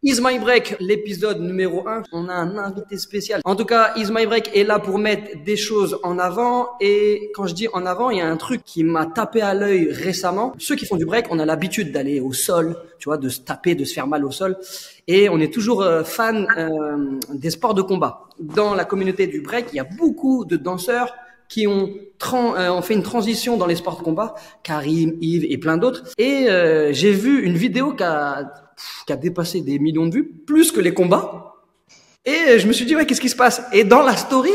Is My Break, l'épisode numéro 1. On a un invité spécial. En tout cas, Is My Break est là pour mettre des choses en avant. Et quand je dis en avant, il y a un truc qui m'a tapé à l'œil récemment. Ceux qui font du break, on a l'habitude d'aller au sol, tu vois, de se taper, de se faire mal au sol. Et on est toujours fan des sports de combat. Dans la communauté du break, il y a beaucoup de danseurs qui ont fait une transition dans les sports de combat, Karim, Yves et plein d'autres. Et j'ai vu une vidéo qui a dépassé des millions de vues, plus que les combats. Et je me suis dit, ouais, qu'est-ce qui se passe? Et dans la story,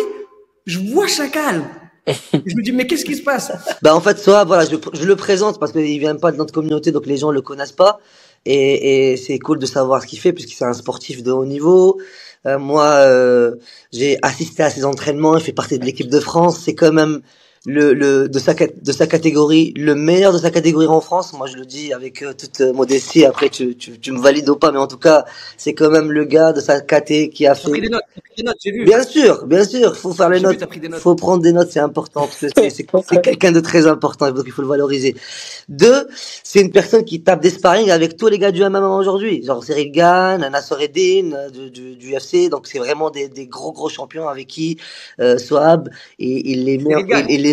je vois Chacal. Je me dis, mais qu'est-ce qui se passe? Bah en fait, soit voilà, je le présente parce qu'il vient pas de notre communauté, donc les gens le connaissent pas. Et c'est cool de savoir ce qu'il fait puisque c'est un sportif de haut niveau. Moi, j'ai assisté à ses entraînements. Il fait partie de l'équipe de France. C'est quand même de sa catégorie, le meilleur de sa catégorie en France. Moi, je le dis avec toute modestie. Après, tu me valides ou pas, mais en tout cas, c'est quand même le gars de sa caté qui a T'as pris fait. des notes, j'ai vu. Bien sûr, faut faire les J'ai vu, notes. t'as pris des notes. Faut prendre des notes, c'est important parce que c'est quelqu'un de très important, donc il faut le valoriser. Deux, c'est une personne qui tape des sparring avec tous les gars du MMA aujourd'hui, genre Cyril Gane, Nasser Eddin, du UFC, donc c'est vraiment des gros champions avec qui Sohab il les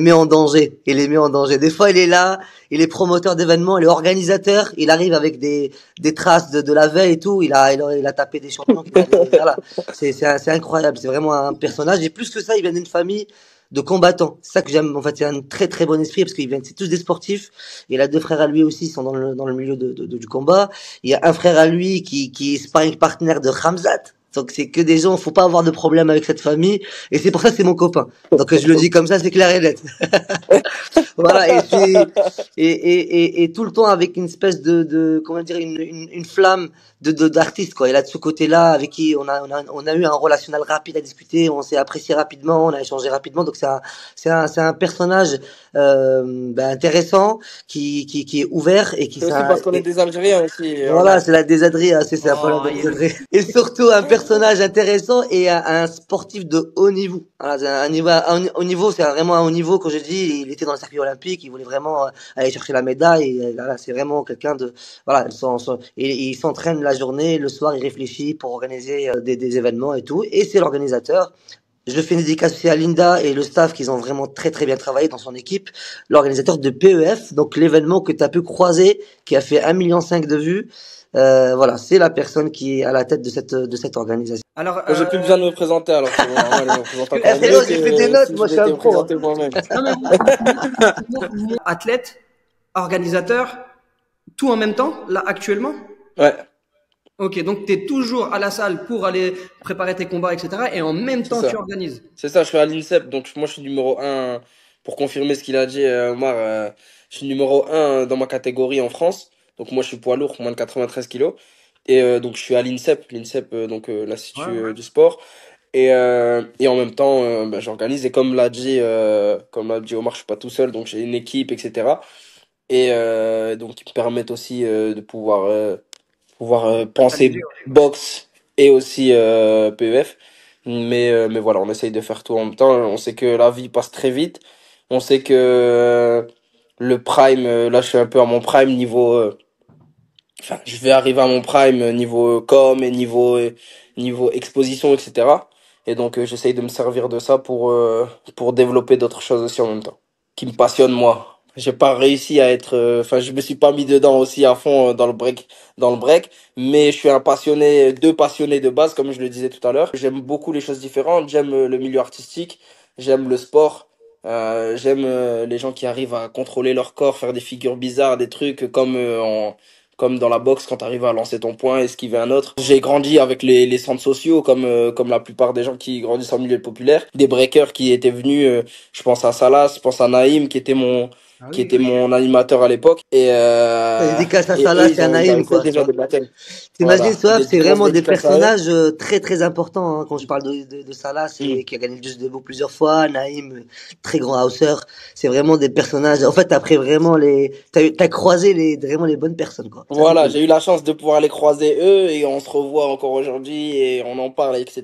met en danger, Des fois il est là, il est promoteur d'événements, il est organisateur, il arrive avec des traces de la veille et tout, il a tapé des champions. Voilà. C'est incroyable, c'est vraiment un personnage. Et plus que ça, il vient d'une famille de combattants. C'est ça que j'aime. En fait, c'est un très bon esprit parce c'est tous des sportifs. Il a deux frères à lui aussi, ils sont dans le milieu du combat. Il y a un frère à lui qui est sparring partner de Khamzat. Donc c'est que des gens, faut pas avoir de problème avec cette famille. Et c'est pour ça que c'est mon copain. Donc je le dis comme ça, c'est clair et net. Voilà. Et tout le temps avec une espèce comment dire, une flamme d'artiste, quoi. Il a de ce côté-là avec qui on a eu un relationnel rapide à discuter, on s'est apprécié rapidement, on a échangé rapidement. Donc c'est un personnage intéressant qui est ouvert et qui c'est aussi parce qu'on est des Algériens aussi. Voilà, c'est la désadrie, c'est un problème de désadrie. Et surtout un personnage intéressant et un sportif de haut niveau. Voilà, c'est un haut niveau, c'est vraiment un haut niveau. Quand je dis, il était dans le circuit olympique, il voulait vraiment aller chercher la médaille. Et là, c'est vraiment quelqu'un de, voilà, il s'entraîne la journée, le soir, il réfléchit pour organiser des événements et tout. Et c'est l'organisateur. Je fais une dédicace aussi à Linda et le staff qui ont vraiment très bien travaillé dans son équipe. L'organisateur de PEF, donc l'événement que tu as pu croiser, qui a fait 1,5 million de vues. Voilà, c'est la personne qui est à la tête de cette organisation. Alors, j'ai plus besoin de me présenter alors. C'est bon, j'ai fait des notes, moi je suis un pro. Athlète, organisateur, tout en même temps, là actuellement? Ouais. Ok, donc tu es toujours à la salle pour aller préparer tes combats, etc. Et en même temps, tu organises. C'est ça, je suis à l'INSEP, donc moi je suis numéro 1, pour confirmer ce qu'il a dit, Omar, je suis numéro 1 dans ma catégorie en France. Donc moi je suis poids lourd, moins de 93 kilos. Et donc je suis à l'INSEP, donc l'Institut du sport. Et en même temps, j'organise. Et comme l'a dit Omar, je suis pas tout seul, donc j'ai une équipe, etc. Et donc ils me permettent aussi de pouvoir penser boxe et aussi PEF. Mais voilà, on essaye de faire tout en même temps. On sait que la vie passe très vite. On sait que le prime, là je suis un peu à mon prime enfin, je vais arriver à mon prime niveau com et niveau exposition, etc. Et donc j'essaye de me servir de ça pour développer d'autres choses aussi en même temps, qui me passionnent moi. J'ai pas réussi à être, enfin je me suis pas mis dedans aussi à fond dans le break, mais je suis deux passionnés de base, comme je le disais tout à l'heure. J'aime beaucoup les choses différentes, j'aime le milieu artistique, j'aime le sport. J'aime les gens qui arrivent à contrôler leur corps, faire des figures bizarres, des trucs comme dans la boxe quand tu arrives à lancer ton poing, esquiver un autre. J'ai grandi avec les centres sociaux comme la plupart des gens qui grandissent en milieu populaire. Des breakers qui étaient venus, je pense à Salas, je pense à Naïm qui était mon animateur à l'époque. Dédicace à Salas et à Naïm, quoi. T'imagines, Sohab, c'est vraiment des personnages très importants, hein, quand je parle de Salas, qui a gagné le Juste Debout plusieurs fois, Naïm, très grand hausseur. C'est vraiment des personnages. En fait, après vraiment t'as croisé vraiment les bonnes personnes, quoi. Voilà, j'ai eu la chance de pouvoir les croiser eux et on se revoit encore aujourd'hui et on en parle, etc.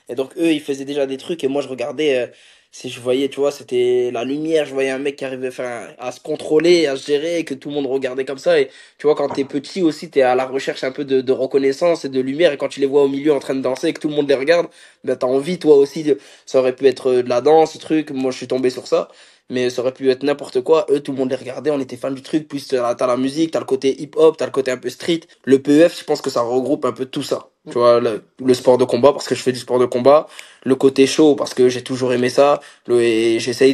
Et donc eux, ils faisaient déjà des trucs et moi je regardais Si je voyais, tu vois, c'était la lumière, je voyais un mec qui arrivait à se contrôler, à se gérer, et que tout le monde regardait comme ça. Et tu vois, quand t'es petit aussi, t'es à la recherche un peu de reconnaissance et de lumière. Et quand tu les vois au milieu en train de danser et que tout le monde les regarde, ben t'as envie, toi aussi, ça aurait pu être de la danse, ce truc. Moi, je suis tombé sur ça. Mais ça aurait pu être n'importe quoi. Eux, tout le monde les regardait, on était fans du truc. Puis t'as la musique, t'as le côté hip-hop, t'as le côté un peu street. Le PEF, je pense que ça regroupe un peu tout ça. Tu vois, le sport de combat, parce que je fais du sport de combat. Le côté show, parce que j'ai toujours aimé ça et j'essaye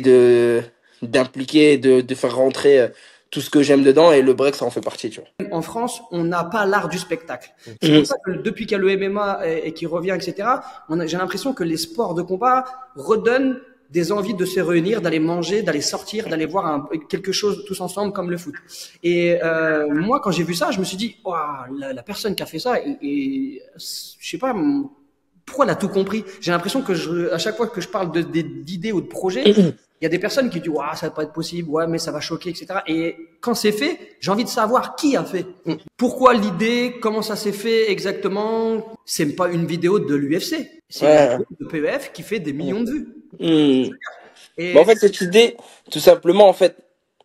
d'impliquer, de faire rentrer tout ce que j'aime dedans et le break ça en fait partie, tu vois. En France, on n'a pas l'art du spectacle. C'est Mhm. pour ça que depuis qu'il y a le MMA et qu'il revient, etc., j'ai l'impression que les sports de combat redonnent des envies de se réunir, d'aller manger, d'aller sortir, d'aller voir quelque chose tous ensemble comme le foot. Et moi, quand j'ai vu ça, je me suis dit, oh, la personne qui a fait ça, je sais pas pourquoi elle a tout compris. J'ai l'impression que à chaque fois que je parle d'idées ou de projets, il y a des personnes qui disent ouais, ça va pas être possible, ouais, mais ça va choquer, etc. Et quand c'est fait, j'ai envie de savoir qui a fait. Pourquoi l'idée, comment ça s'est fait exactement. C'est pas une vidéo de l'UFC, c'est une Ouais. vidéo de PEF qui fait des millions de vues. Mhm. Bah, en Et fait, cette idée, tout simplement, en fait,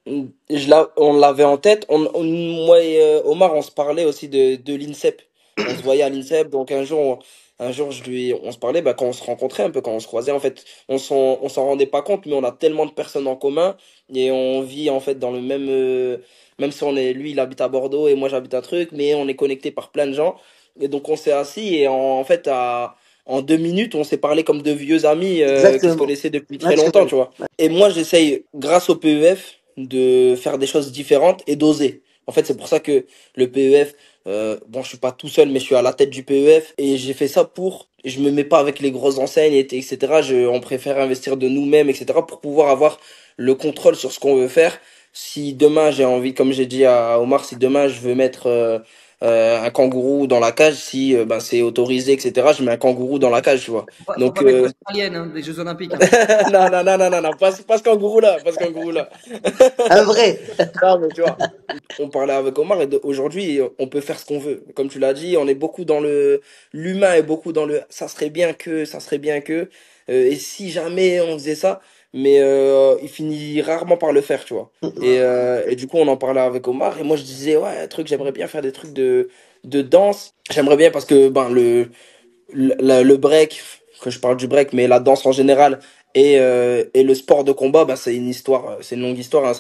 on l'avait en tête. Moi et Omar, on se parlait aussi de l'INSEP. On se voyait à l'INSEP, donc un jour, on se parlait, bah, quand on se rencontrait un peu, quand on se croisait, en fait, on s'en rendait pas compte, mais on a tellement de personnes en commun et on vit, en fait, dans le même, même si lui, il habite à Bordeaux et moi, j'habite à Truc, mais on est connecté par plein de gens. Et donc, on s'est assis et en fait, en 2 minutes, on s'est parlé comme de vieux amis qui se Exactement. connaissaient depuis très longtemps, Naturel. tu vois. Et moi, j'essaye, grâce au PEF, de faire des choses différentes et d'oser. En fait, c'est pour ça que le PEF, bon, je suis pas tout seul, mais je suis à la tête du PEF et j'ai fait ça je me mets pas avec les grosses enseignes, etc. On préfère investir de nous-mêmes, etc. pour pouvoir avoir le contrôle sur ce qu'on veut faire. Si demain j'ai envie, comme j'ai dit à Omar, si demain je veux mettre un kangourou dans la cage, si ben, c'est autorisé, etc. Je mets un kangourou dans la cage, tu vois. faut Donc pas mettre l'australienne hein, des Jeux Olympiques. Hein. non, non, non, non, non, non, pas ce kangourou là, pas ce kangourou là. Un vrai. Non, mais tu vois, on parlait avec Omar et aujourd'hui, on peut faire ce qu'on veut. Comme tu l'as dit, on est beaucoup dans l'humain est beaucoup dans ça serait bien que, et si jamais on faisait ça, mais il finit rarement par le faire, tu vois. Et du coup, on en parlait avec Omar et moi je disais, ouais, un truc, j'aimerais bien faire des trucs de danse. J'aimerais bien parce que, ben, le break, que je parle du break, mais la danse en général et le sport de combat, bah, c'est une histoire, c'est une longue histoire, hein,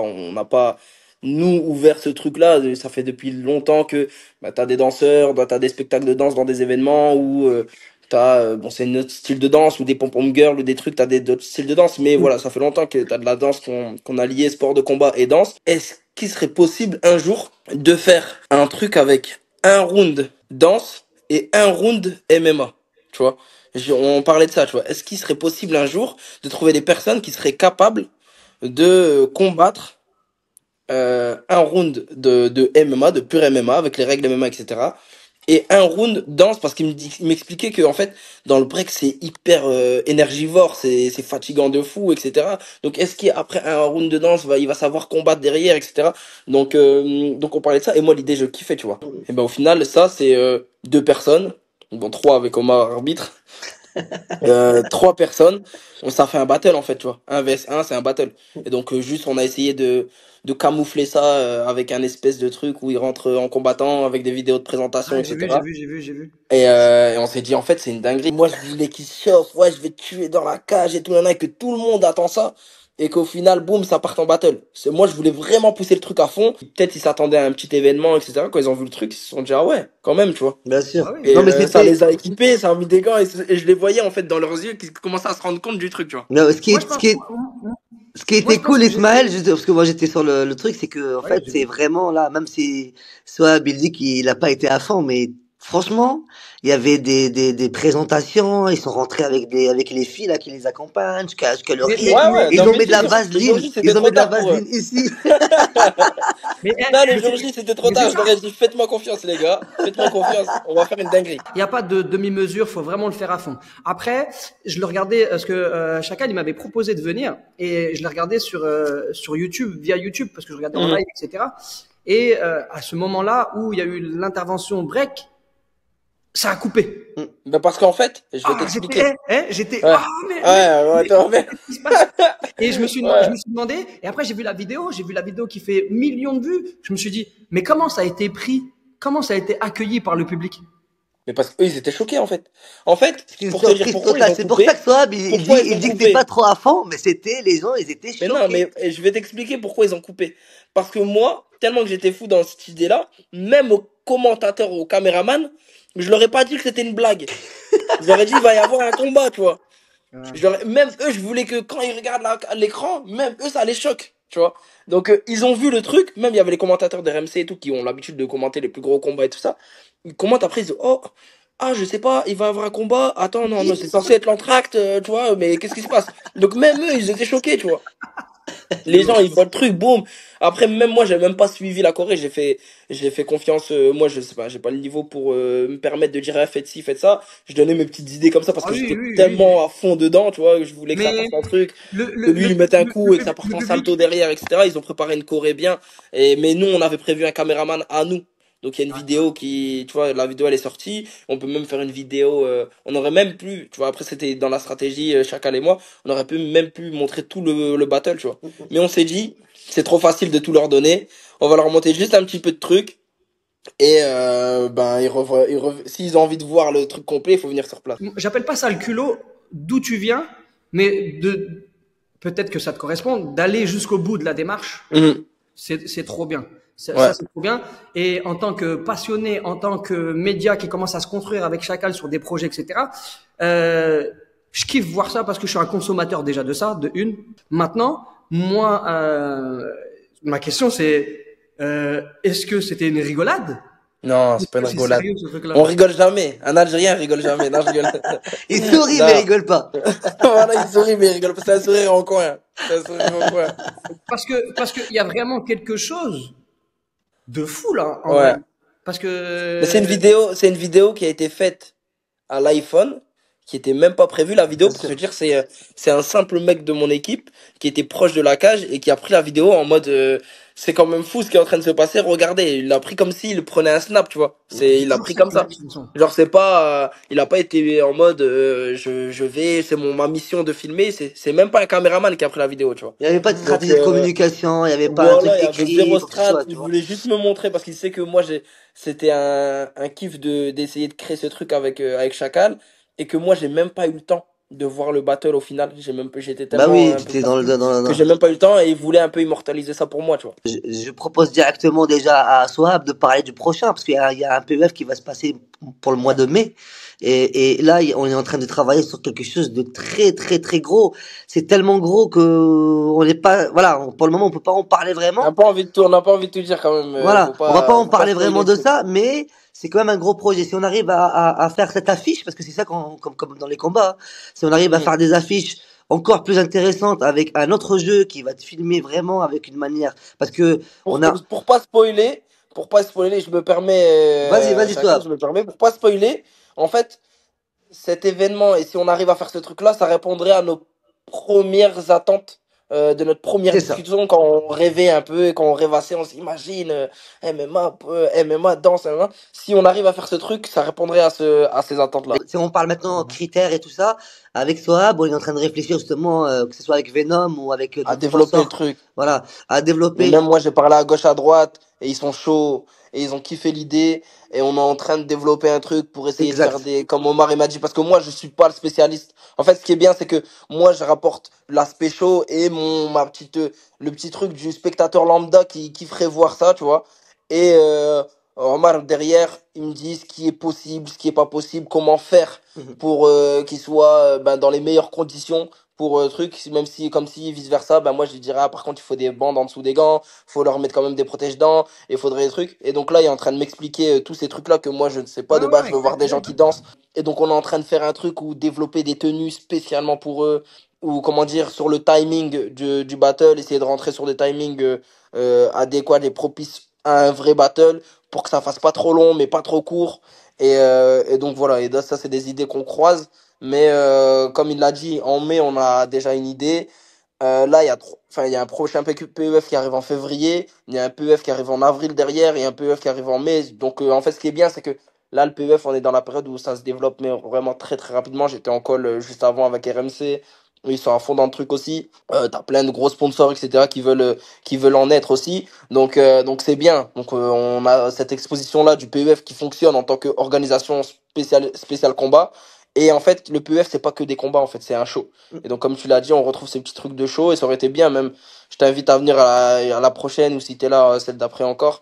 on n'a pas, nous, ouvert ce truc-là, ça fait depuis longtemps que, bah, t'as des danseurs, bah, t'as des spectacles de danse dans des événements où, bon, c'est un autre style de danse, ou des pom-pom girls, ou des trucs, d'autres styles de danse, mais voilà, ça fait longtemps que t'as de la danse qu'on a lié sport de combat et danse. Est-ce qu'il serait possible un jour de faire un truc avec un round danse et un round MMA, tu vois? On parlait de ça, tu vois. Est-ce qu'il serait possible un jour de trouver des personnes qui seraient capables de combattre un round de MMA, de pur MMA, avec les règles MMA, etc. Et un round danse, parce il m'expliquait que en fait, dans le break, c'est hyper énergivore, c'est fatigant de fou, etc. Donc, est-ce qu'après un round de danse, il va savoir combattre derrière, etc. Donc on parlait de ça, et moi, l'idée, je kiffais, tu vois. Et ben, au final, ça, c'est deux personnes, bon, trois avec Omar arbitre, trois personnes, ça fait un battle en fait, tu vois. Un vs un c'est un battle. Et donc juste on a essayé de camoufler ça avec un espèce de truc où ils rentrent en combattant avec des vidéos de présentation, Ouais, j'ai etc. vu, j'ai vu, j'ai vu. Et on s'est dit en fait c'est une dinguerie. Moi je voulais qu'ils se chauffent, ouais je vais te tuer dans la cage et tout, et que tout le monde attend ça. Et qu'au final, boum, ça part en battle. Moi, je voulais vraiment pousser le truc à fond. Peut-être ils s'attendaient à un petit événement, etc. Quand ils ont vu le truc, ils se sont dit, ah ouais, quand même, tu vois. Bien Bah sûr. oui, Et Non, mais ça c'était. les a équipés, ça a mis des gants et je les voyais en fait dans leurs yeux qui commençaient à se rendre compte du truc, tu vois. Non, moi je pense, ce qui moi était je pense cool, que j'ai Ismaël, fait. juste parce que moi j'étais sur le truc, c'est que en Ouais, fait j'ai c'est vu. vraiment là, même si soit Bill dit qu'il a pas été à fond, mais franchement, il y avait des présentations, ils sont rentrés avec les filles là qui les accompagnent jusqu'à leur Mais, ring, mais, Ouais, mais, ouais, ils non, ont mais mis de si, la le jour vaseline, J, c'était ils ont trop mis de la tard pour eux. vaseline ici. Non, le mais jour J, c'était trop mais c'est tard. Je ça. leur ai dit, faites-moi confiance, les gars. Faites-moi confiance. On va faire une dinguerie. Il n'y a pas de demi-mesure, faut vraiment le faire à fond. Après, je le regardais parce que Chacal il m'avait proposé de venir et je l'ai regardé sur YouTube, via YouTube parce que je regardais en Mhm. live, etc. Et à ce moment-là où il y a eu l'intervention break, ça a coupé. Ben parce qu'en fait, je vais Ah, t'expliquer. j'étais, Ouais. mais, Ouais, toi, mais... qu'est-ce qui se passe? Et je me suis Ouais. demandé, et après j'ai vu la vidéo qui fait millions de vues. Je me suis dit, mais comment ça a été pris? Comment ça a été accueilli par le public? Mais parce qu'eux, ils étaient choqués, en fait. En fait, C'est une pour te dire surprise pourquoi ils totale. ont C'est pour ça coupé, que Sohab, il dit, pourquoi ils il ont dit que t'es coupé. pas trop à fond, mais les gens, ils étaient Mais non, choqués. mais je vais t'expliquer pourquoi ils ont coupé. Parce que moi, tellement que j'étais fou dans cette idée-là, même aux commentateurs, aux caméramans, je leur ai pas dit que c'était une blague. Je leur ai dit, il va y avoir un combat, tu vois. Même eux, je voulais que quand ils regardent l'écran, même eux, ça les choque, tu vois. Donc, ils ont vu le truc, même il y avait les commentateurs de RMC et tout, qui ont l'habitude de commenter les plus gros combats et tout ça. Ils commentent après, ils disent, oh, ah, je sais pas, il va y avoir un combat. Attends, non, non, c'est censé être l'entracte, tu vois, mais qu'est-ce qui se passe? Donc, même eux, ils étaient choqués, tu vois. Les gens, ils voient le truc, boum. Après, même moi, j'ai même pas suivi la Corée. J'ai fait confiance. Moi, je sais pas, j'ai pas le niveau pour me permettre de dire, ah, faites ci, faites ça. Je donnais mes petites idées comme ça parce Ah que oui, j'étais oui, oui. tellement à fond dedans, tu vois. Je voulais que ça Mais fasse un truc, le, que le, lui, le, il mette un le, coup et que ça parte le en public, salto derrière, etc. Ils ont préparé une Corée bien. Mais nous, on avait prévu un caméraman à nous. Donc, il y a une vidéo qui, tu vois, la vidéo, elle est sortie. On peut même faire une vidéo, on aurait même pu, tu vois, après, c'était dans la stratégie, Chacal et moi, on aurait même pu montrer tout le battle, tu vois. Mais on s'est dit, c'est trop facile de tout leur donner. On va leur monter juste un petit peu de trucs. Et ben, s'ils ont envie de voir le truc complet, il faut venir sur place. j'appelle pas ça le culot, d'où tu viens, mais peut-être que ça te correspond, d'aller jusqu'au bout de la démarche, Mhm. c'est trop bien. Ouais. C'est trop bien. Et en tant que passionné, en tant que média qui commence à se construire avec Chacal sur des projets, etc., je kiffe voir ça parce que je suis un consommateur déjà de ça, de une. Maintenant, moi, ma question c'est, est-ce que c'était une rigolade? Non, c'est Est-ce pas une que c'est rigolade. sérieux ce truc-là? On rigole jamais. Un Algérien rigole jamais. Non, je rigole. Il sourit, mais il Non. rigole pas. Voilà, il sourit, mais il rigole pas. C'est un sourire en coin. C'est un sourire en coin. Parce que il y a vraiment quelque chose de fou là, en vrai. Ouais. Parce Mais que c'est une vidéo qui a été faite à l'iPhone, qui était même pas prévue la vidéo Bien pour te sûr. dire c'est un simple mec de mon équipe qui était proche de la cage et qui a pris la vidéo en mode c'est quand même fou ce qui est en train de se passer, regardez, il l'a pris comme s'il prenait un snap, tu vois. j'ai Il l'a toujours pris ça comme qui m'a ça. de toute façon. Genre c'est pas il a pas été en mode je vais c'est ma mission de filmer, c'est même pas un caméraman qui a pris la vidéo, tu vois. Il n'y avait pas de Donc stratégie de communication, il n'y avait pas un truc voilà, il y avait écrit, zéro quoi que ce strat, soit, tu il vois. voulait juste me montrer parce qu'il sait que moi c'était un kiff d'essayer de créer ce truc avec Chacal et que moi j'ai même pas eu le temps de voir le battle au final, j'étais Bah tellement oui, un peu t'étais dans le, perdu que dans. j'ai même pas eu le temps et il voulait un peu immortaliser ça pour moi, tu vois. Je propose directement déjà à Sohab de parler du prochain, parce qu'il y a un PEF qui va se passer pour le mois de mai. Et là, on est en train de travailler sur quelque chose de très, très, très gros. C'est tellement gros que on n'est pas, voilà, pour le moment, on peut pas en parler vraiment. On n'a pas envie de tout dire quand même, Voilà, on va pas en faut pas parler spoiler vraiment le de truc. ça, mais c'est quand même un gros projet. Si on arrive à faire cette affiche, parce que c'est ça comme dans les combats, hein, si on arrive à Mhm. faire des affiches encore plus intéressantes avec un autre jeu qui va te filmer vraiment avec une manière, parce que on a, Pour pas spoiler, je me permets, vas-y, chacun, toi. je me permets, pour pas spoiler, en fait, cet événement, et si on arrive à faire ce truc-là, ça répondrait à nos premières attentes de notre première C'est ça. discussion quand on rêvait un peu, quand on rêvassait, on s'imagine MMA, MMA, danse, MMA. Si on arrive à faire ce truc, ça répondrait à ces attentes-là. Si on parle maintenant critères et tout ça, avec Sohab, on est en train de réfléchir justement, que ce soit avec Venom ou avec À d'autres développer le sponsors, truc. voilà, à Mais développer. même moi, j'ai parlé à gauche, à droite, et ils sont chauds, et ils ont kiffé l'idée, et on est en train de développer un truc pour essayer de faire Exact. des, comme Omar il m'a dit, parce que moi, je suis pas le spécialiste. En fait, ce qui est bien, c'est que moi, je rapporte l'aspect chaud et le petit truc du spectateur lambda qui ferait voir ça, tu vois. Et, Omar, derrière, il me dit ce qui est possible, ce qui est pas possible, comment faire Mhm. pour, qu'il soit, ben, dans les meilleures conditions pour truc, même si comme si vice versa, ben moi je lui dirais ah, par contre il faut des bandes en dessous des gants, faut leur mettre quand même des protège-dents, et il faudrait des trucs. Et donc là il est en train de m'expliquer tous ces trucs là que moi je ne sais pas Ouais, de base, ouais, je veux voir exact, des gens qui dansent. Et donc on est en train de faire un truc ou développer des tenues spécialement pour eux, ou comment dire sur le timing du battle, essayer de rentrer sur des timings adéquats et propices à un vrai battle pour que ça fasse pas trop long mais pas trop court. Et donc voilà, et là, ça c'est des idées qu'on croise. Mais comme il l'a dit, en mai, on a déjà une idée. Là, il y a un prochain PEF qui arrive en février. Il y a un PEF qui arrive en avril derrière et un PEF qui arrive en mai. Donc, en fait, ce qui est bien, c'est que Là, le PEF, on est dans la période où ça se développe, mais vraiment très très rapidement. J'étais en call juste avant avec RMC. Ils sont à fond dans le truc aussi. T'as plein de gros sponsors, etc., qui veulent en être aussi. Donc c'est bien. Donc on a cette exposition-là du PEF qui fonctionne en tant qu'organisation spéciale combat. Et en fait, le PEF, c'est pas que des combats, en fait, c'est un show. Et donc, comme tu l'as dit, on retrouve ces petits trucs de show et ça aurait été bien, même, je t'invite à venir à la prochaine ou si t'es là, celle d'après encore,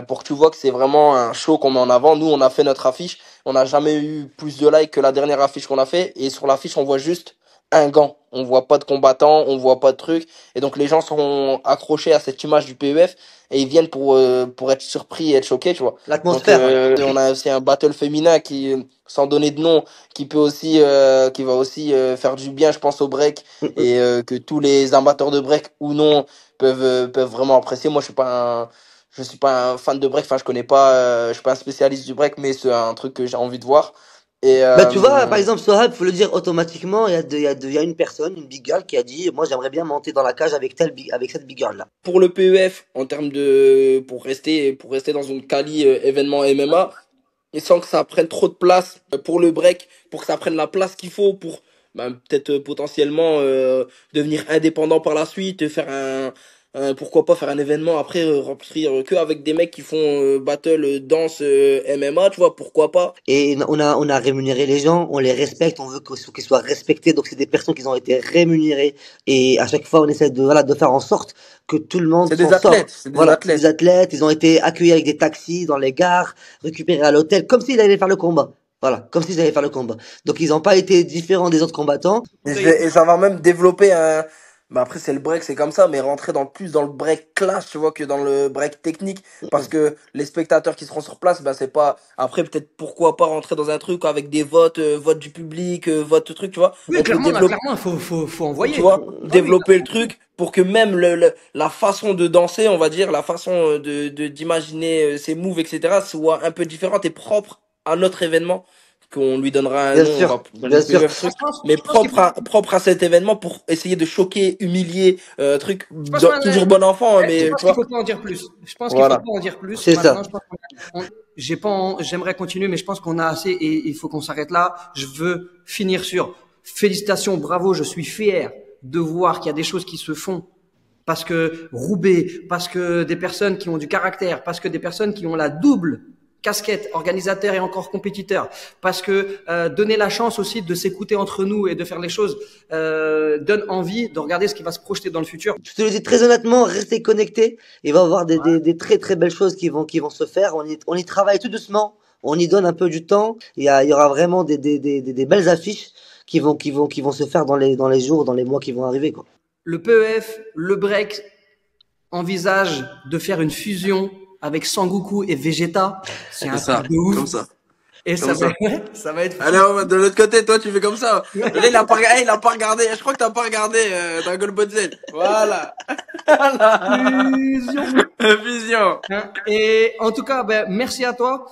pour que tu vois que c'est vraiment un show qu'on met en avant. Nous, on a fait notre affiche, on n'a jamais eu plus de likes que la dernière affiche qu'on a fait et sur l'affiche, on voit juste un gant. On voit pas de combattants, on voit pas de trucs. Et donc, les gens sont accrochés à cette image du PEF et ils viennent pour être surpris et être choqués, tu vois. Donc, L'atmosphère, ouais. on a aussi un battle féminin qui, sans donner de nom, qui va aussi faire du bien, je pense, au break et que tous les amateurs de break ou non peuvent vraiment apprécier. Moi, je suis pas un fan de break. Enfin, je suis pas un spécialiste du break, mais c'est un truc que j'ai envie de voir. Et Bah, tu vois, par exemple, Sohab, faut le dire automatiquement, il y a une personne, une big girl qui a dit, moi, j'aimerais bien monter dans la cage avec cette big girl-là. pour le PEF, en termes de pour rester dans une quali événement MMA, et sans que ça prenne trop de place pour le break, pour que ça prenne la place qu'il faut pour peut-être potentiellement devenir indépendant par la suite, faire pourquoi pas faire un événement après remplir que avec des mecs qui font battle danse MMA, tu vois, pourquoi pas. Et on a rémunéré les gens, on les respecte, on veut qu'ils soient respectés. Donc c'est des personnes qui ont été rémunérées. Et à chaque fois, on essaie voilà, de faire en sorte que tout le monde C'est des s'en sorte. athlètes, c'est des Voilà, athlètes. des athlètes, ils ont été accueillis avec des taxis dans les gares, récupérés à l'hôtel, comme s'ils allaient faire le combat. Voilà, comme s'ils allaient faire le combat. Donc ils n'ont pas été différents des autres combattants. Et ça va même développer un. Bah après, c'est le break, c'est comme ça, mais rentrer plus dans le break clash, tu vois, que dans le break technique. Parce que les spectateurs qui seront sur place, bah c'est pas. Après, peut-être pourquoi pas rentrer dans un truc avec des votes, vote du public, vote truc, tu vois. Oui, On peut clairement, là, développer, clairement, faut tu envoyer. vois, Ah oui, développer le truc pour que même la façon de danser, on va dire, la façon d'imaginer ses moves, etc., soit un peu différente et propre à notre événement. Qu'on lui donnera un Bien nom, on va sûr, pour le bien sûr. PEF truc, mais je pense qu'il faut, propre à cet événement pour essayer de choquer, humilier, truc, je pense, toujours bon enfant, hein, je mais pense tu qu'il vois, faut pas en dire plus. Je pense qu'il faut voilà. pas en dire plus. C'est Maintenant, ça. je pense j'ai pas, j'aimerais continuer, mais je pense qu'on a assez et il faut qu'on s'arrête là. Je veux finir sur félicitations, bravo, je suis fier de voir qu'il y a des choses qui se font. Parce que Roubaix, parce que des personnes qui ont du caractère, parce que des personnes qui ont la double casquette, organisateur et encore compétiteur, parce que donner la chance aussi de s'écouter entre nous et de faire les choses donne envie de regarder ce qui va se projeter dans le futur. Je te le dis très honnêtement, restez connectés. Il va y avoir des très très belles choses qui vont se faire. On y travaille tout doucement. On y donne un peu du temps. Il y aura vraiment des belles affiches qui vont se faire dans les jours, dans les mois qui vont arriver, quoi. Le PEF, le break envisage de faire une fusion avec Sangoku et Vegeta. C'est un C'est ça, truc de ouf. comme ça. Et Comme ça. ça va être fou. Allez, de l'autre côté, toi, tu fais comme ça. Là, il a pas regardé. Je crois que t'as pas regardé Dragon Ball Z. Voilà. Voilà. Fusion. Vision. Hein. Et en tout cas, ben, merci à toi.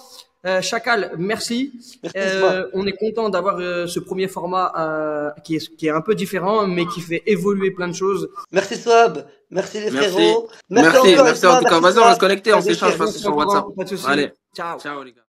Chacal, merci. Merci, Isma. On est content d'avoir ce premier format qui est un peu différent, mais qui fait évoluer plein de choses. Merci Swab. Merci les Merci. frérots. Merci, encore merci Isma, en tout cas. merci Vas-y, on Swab. reste connecté, on Ça s'échange déchire. sur WhatsApp. Pas de soucis. Allez. Ciao. Ciao, les gars.